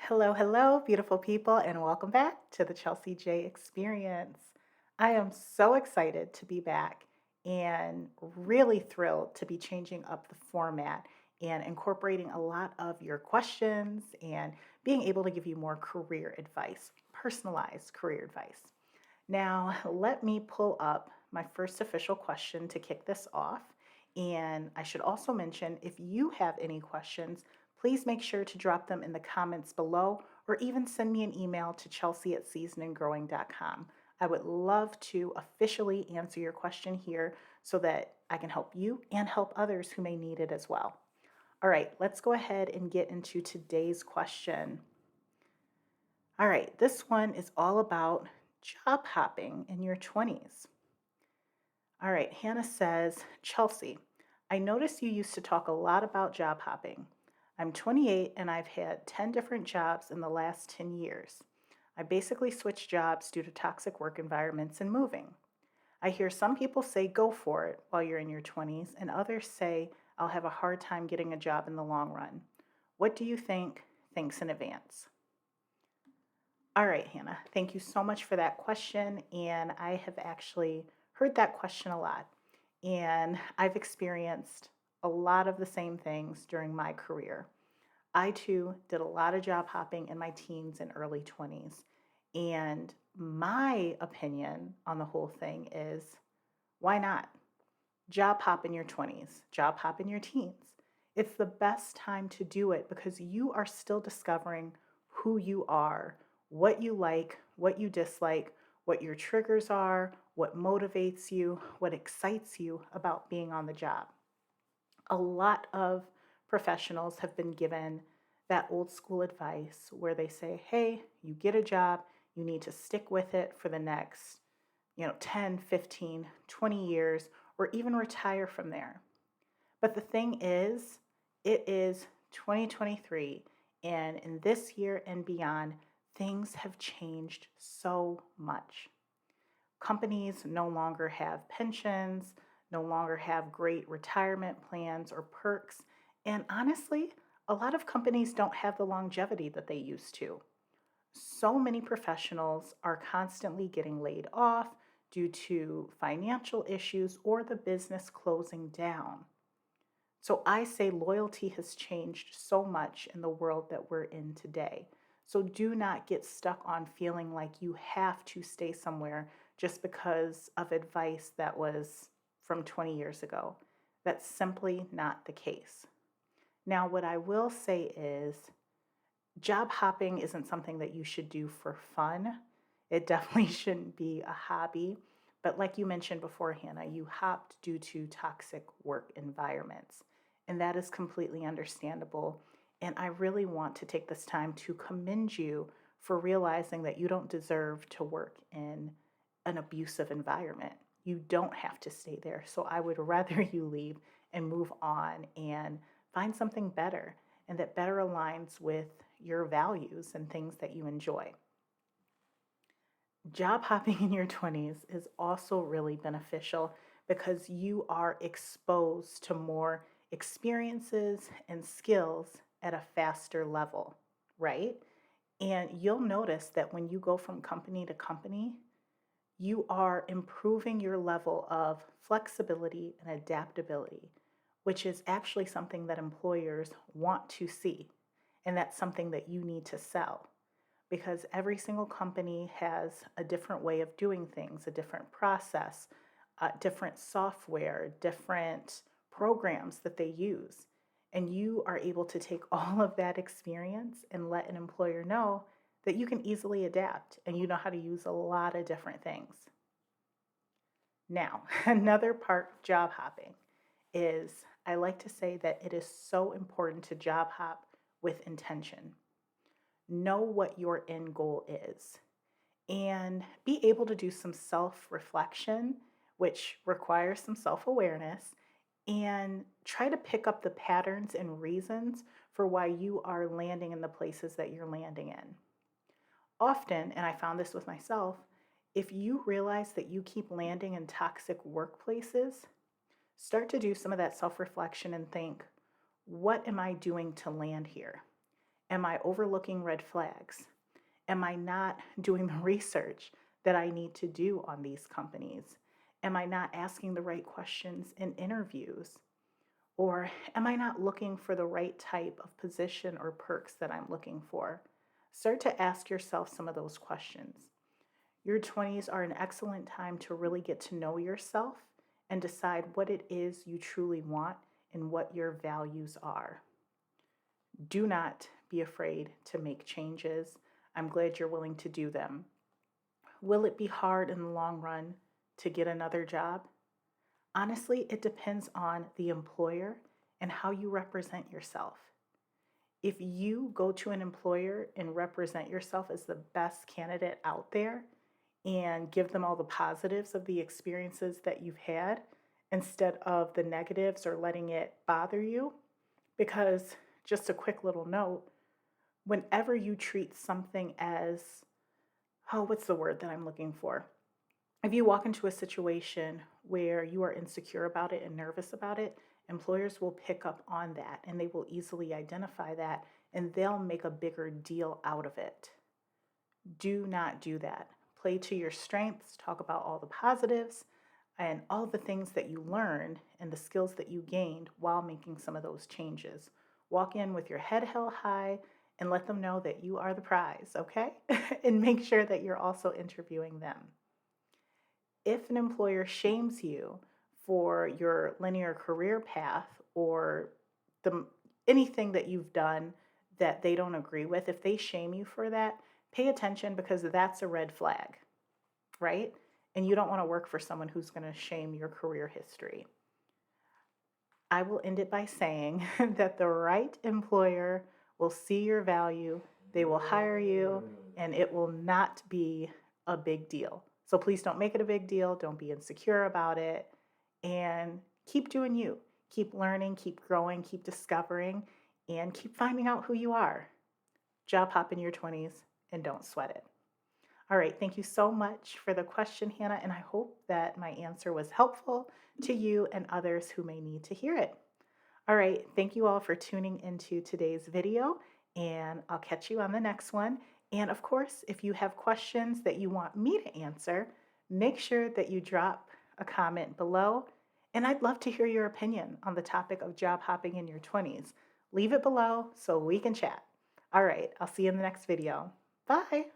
Hello, hello, beautiful people, and welcome back to the Chelsea J Experience. I am so excited to be back and really thrilled to be changing up the format and incorporating a lot of your questions and being able to give you more career advice, personalized career advice. Now, let me pull up my first official question to kick this off. And I should also mention if you have any questions, please make sure to drop them in the comments below or even send me an email to chelsea@seasonandgrowing.com. I would love to officially answer your question here so that I can help you and help others who may need it as well. All right, let's go ahead and get into today's question. All right, this one is all about job hopping in your 20s. All right, Hannah says, Chelsea, I noticed you used to talk a lot about job hopping. I'm 28 and I've had 10 different jobs in the last 10 years. I basically switched jobs due to toxic work environments and moving. I hear some people say go for it while you're in your 20s, and others say I'll have a hard time getting a job in the long run. What do you think? Thanks in advance. All right, Hannah, thank you so much for that question. And I have actually heard that question a lot. And I've experienced a lot of the same things during my career. I too did a lot of job hopping in my teens and early 20s. And my opinion on the whole thing is why not? Job hop in your 20s, job hop in your teens. It's the best time to do it because you are still discovering who you are, what you like, what you dislike, what your triggers are, what motivates you, what excites you about being on the job. A lot of professionals have been given that old school advice where they say, hey, you get a job, you need to stick with it for the next 10, 15, 20 years, or even retire from there. But the thing is, it is 2023, and in this year and beyond, things have changed so much. Companies no longer have pensions, no longer have great retirement plans or perks, and honestly, a lot of companies don't have the longevity that they used to. So many professionals are constantly getting laid off due to financial issues or the business closing down. So I say loyalty has changed so much in the world that we're in today. So do not get stuck on feeling like you have to stay somewhere just because of advice that was from 20 years ago. That's simply not the case. Now, what I will say is job hopping isn't something that you should do for fun. It definitely shouldn't be a hobby. But like you mentioned before, Hannah, you hopped due to toxic work environments. And that is completely understandable. And I really want to take this time to commend you for realizing that you don't deserve to work in an abusive environment. You don't have to stay there. So I would rather you leave and move on and find something better and that better aligns with your values and things that you enjoy. Job hopping in your 20s is also really beneficial because you are exposed to more experiences and skills at a faster level, right? And you'll notice that when you go from company to company, you are improving your level of flexibility and adaptability, which is actually something that employers want to see. And that's something that you need to sell because every single company has a different way of doing things, a different process, different software, different programs that they use. And you are able to take all of that experience and let an employer know that you can easily adapt and you know how to use a lot of different things. Now, another part of job hopping is I like to say that it is so important to job hop with intention. Know what your end goal is and be able to do some self reflection, which requires some self awareness, and try to pick up the patterns and reasons for why you are landing in the places that you're landing in. Often, and I found this with myself, if you realize that you keep landing in toxic workplaces, start to do some of that self reflection and think, what am I doing to land here? Am I overlooking red flags? Am I not doing the research that I need to do on these companies? Am I not asking the right questions in interviews? Or am I not looking for the right type of position or perks that I'm looking for? Start to ask yourself some of those questions. Your 20s are an excellent time to really get to know yourself and decide what it is you truly want and what your values are. Do not be afraid to make changes. I'm glad you're willing to do them. Will it be hard in the long run to get another job? Honestly, it depends on the employer and how you represent yourself. If you go to an employer and represent yourself as the best candidate out there and give them all the positives of the experiences that you've had instead of the negatives or letting it bother you, because just a quick little note, whenever you treat something as, oh, what's the word that I'm looking for? If you walk into a situation where you are insecure about it and nervous about it, employers will pick up on that and they will easily identify that and they'll make a bigger deal out of it. Do not do that. Play to your strengths, talk about all the positives and all the things that you learned and the skills that you gained while making some of those changes. Walk in with your head held high and let them know that you are the prize, okay? And make sure that you're also interviewing them. If an employer shames you for your linear career path or the anything that you've done that they don't agree with, if they shame you for that, pay attention because that's a red flag, right? And you don't want to work for someone who's going to shame your career history. I will end it by saying that the right employer will see your value, they will hire you, and it will not be a big deal. So please don't make it a big deal. Don't be insecure about it. And keep doing you. Keep learning, keep growing, keep discovering, and keep finding out who you are. Job hop in your 20s and don't sweat it. All right, thank you so much for the question, Hannah, and I hope that my answer was helpful to you and others who may need to hear it. All right, thank you all for tuning into today's video, and I'll catch you on the next one. And of course, if you have questions that you want me to answer, make sure that you drop a comment below. And I'd love to hear your opinion on the topic of job hopping in your 20s. Leave it below so we can chat. All right, I'll see you in the next video. Bye.